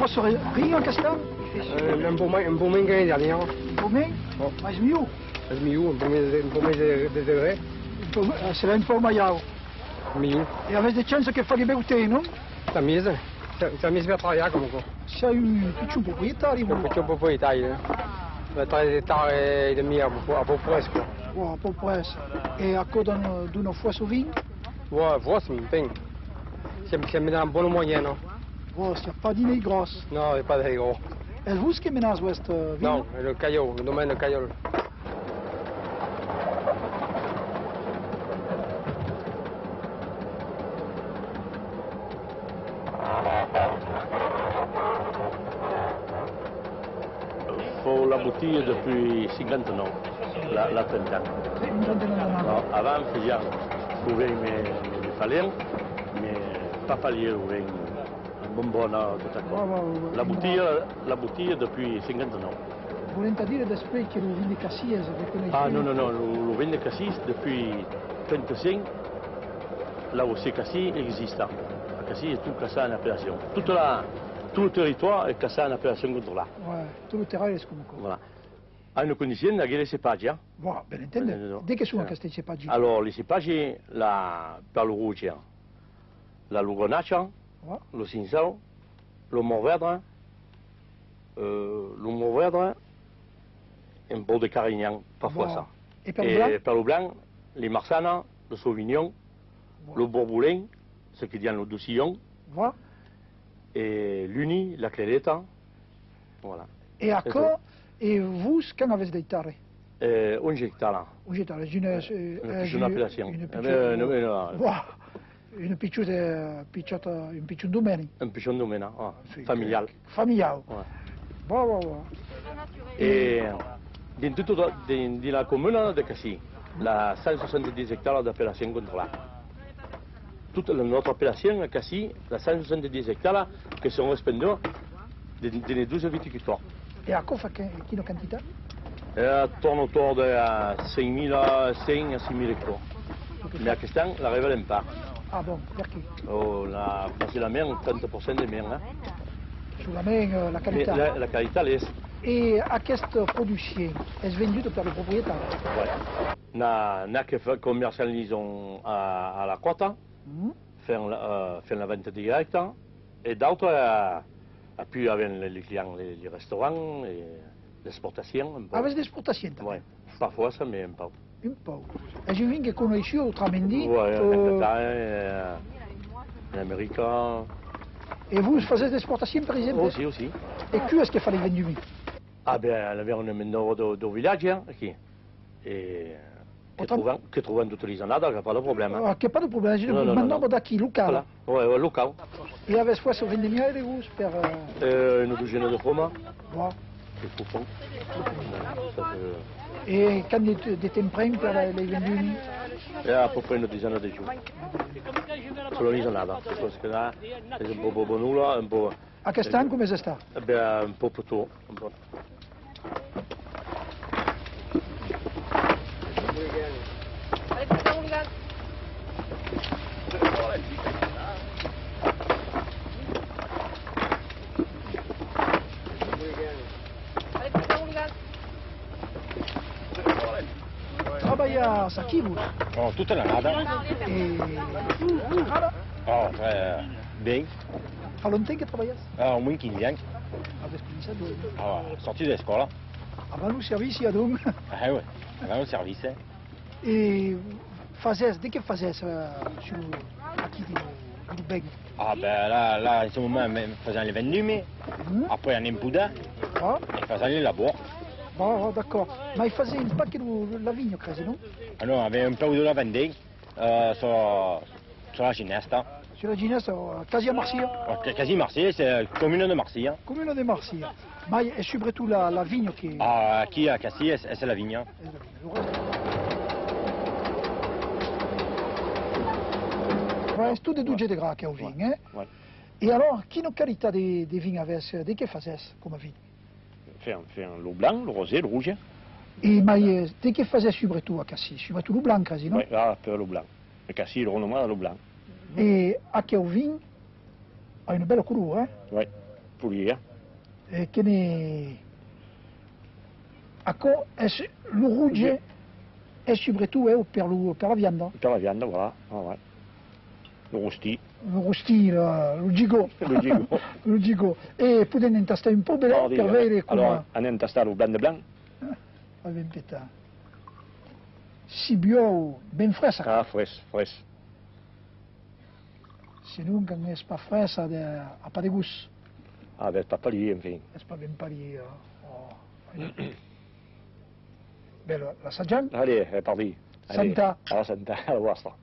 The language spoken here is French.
fosse rio anche sta? Un po' meno che negli anni. Un po' meno? Oh. Ma è mio? È mio, un po' meno di re. Se l'è un po' maiao. Mio. E avete chance che fa di beute, no? T'as mis per travailler comunque. Sei un piccolo proprietario. Un piccolo proprietario. Le 3 ettari e demi a peu près quoi. Oh, a peu près. E a coda d'una fois su vin? Ouais, vois, c'est une ping. C'est dans un bon moyen, non? Oh, c'est pas dîner grosse. Non, il n'y a pas de gros. Et vous, ce qui menace cette ville? Non, le Caillot, le domaine de Caillot. Faut la bouteille depuis 50 ans, la 30 ans. Non, avant, je faisais mes faliens, mais pas falier, un bonbon, tout ça. La bouteille depuis 50 ans. Volete dire després che lo vin de Cassies, vous connaissez? Ah non, le vin de Cassis, depuis 35, là où c'est Cassis existe. À Cassis est tout classé en appellation. Tout le territoire est classé en appellation contrôlée. Ouais, tout le terrain est comme ça. Voilà. À une condition, il y a les cépages. Voilà, ben intende. Dès que sono questi cépaggi? Alors, les cépages, la perle rouge, la Lugonacha, le Cinsao, le Mourvèdre, un peu de Carignan, parfois ça. Et perle blanc, les Marsana, le Sauvignon, le Bourboulin, ce qui dit le Doucillon, et l'Uni, la Cléreta, voilà. Et à quoi, et vous, quand avez-vous des hectares? Un hectare. Un hectare, une appellation. Un piccolo domaine. Un piccolo domaine, familial. Familial. Bon. Et dans la commune de Cassis, la 170 hectares d'appellation contrôlée. Toute notre appellation à Cassis, la 170 hectares qui sont répandus dans 12 viticulteurs. Et à quoi fait quelle quantité? Tourne autour de 5 000 à 6 000 hectares. Mais à Castan, la révèle pas. Ah bon, perché? On a passé la mer, 30% de mer. Sur la mer, la qualité? La qualité l'est. Et à cette production, est-ce vendue par le propriétaire? Oui. On a que commercialisons à la quota, faire la vente directe, et d'autres appuient avec les clients, les restaurants, et l'exportation. Avec l'exportation? Oui, parfois ça, mais un peu. Un peu. Et je viens que connais autrement dit? Oui, en Angleterre, en Amérique. Et vous faites l'exportation par exemple? Aussi. Et qui est-ce qu'il fallait vendre? Ah ben, il y avait un meneur du village, qui trouvant toutes les années, il n'y a pas de problème. Ah, qu'il n'y a pas de problème, je demande maintenant d'acquis, local. Oui, local. Et avec quoi ça vendait mieux, vous? Une douzaine de fromages. Voilà. Des coupons. Et quand des tempérés pour les vendus? À peu près une dizaine de jours. Selon les années, parce que là, c'est un peu bon là, un peu... À Castan, come si sta? Un po' tutto. Travaille à Sakibus? Oh, tutta la nada. Et... Oh, bien. Fa longtemps que travailles? Au moins 15 ans. Avec cominciato? Sorti de l'école. Avant le service, il y a donc? Ah oui, avant le service. Et dès que faisais sur l'acquis du bec? Ah ben là, en ce moment, faisant les vendus, mais après on impouda, et faisant les labours. Bon, d'accord. Mais il faisait un paquet de la vigne, quasi, non? Ah non, on avait un peu de la vendée sur la Ginesta. Sur la Ginesta, quasi à Marseille? Quasi Marseille, c'est la commune de Marseille. Commune de Marseille. Mais c'est surtout la vigne qui... Ah, qui à Cassis, c'est la vigne. C'est tout des douze de gras qu'il y a au vin, hein? Ouais. Et alors, quelle qualité de vin avez-vous? De que faisiez comme vin? Faire le blanc, le rosé, le rouge. Et mais de que faisiez surtout à Cassis? Surtout le blanc, quasi, non? Oui, un peu le blanc. Le Cassis, le renommé, le blanc. Et à quel vin a une belle couleur, hein? Oui. poulies, hein. E che ne... Ecco, le rouge è soprattutto per la viande. Per la viande, voilà. Ah, ouais. Le rousti. Le rousti, le gigot. Le gigot. Le gigot. E potete intastare un po' per vedere come... Allora, hanno intastato il blanc de blanc. Va ben peta. Si bio ben fresca. Ah, fres. Se non è pas fresca, ha pas de gust. Ah, ben, pas pali, enfin. È pas ben pari. Beh, l'assaggiamo? Allez, è parti. Santa. Allora, Santa, alla vostra.